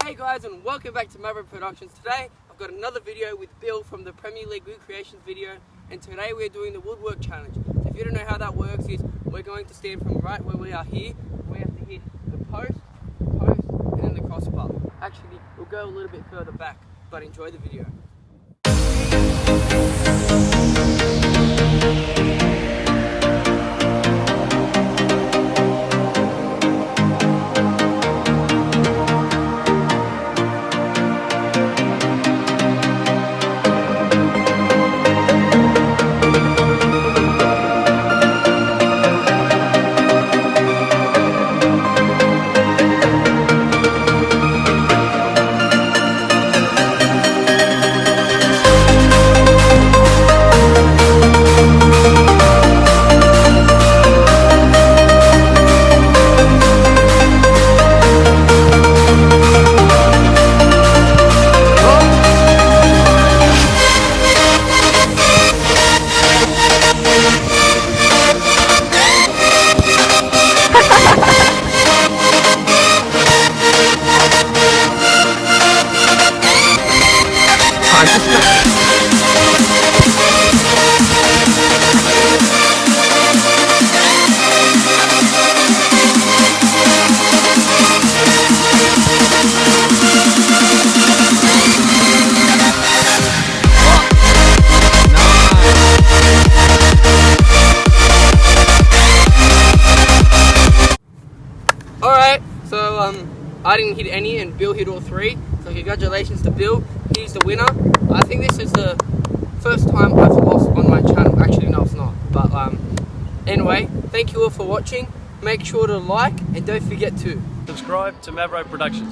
Hey guys, and welcome back to Mavro Productions. Today I've got another video with Bill from the Premier League Wood Creations video, and today we're doing the Woodwork challenge. So if you don't know how that works, is we're going to stand from right where we are here. We have to hit the post, and then the crossbar. Actually, we'll go a little bit further back, but enjoy the video. Alright, so I didn't hit any and Bill hit all three, so congratulations to Bill. He's the winner. I think this is the first time I've lost on my channel. Actually, no, it's not. But anyway, thank you all for watching. Make sure to like and don't forget to subscribe to Mavro Productions.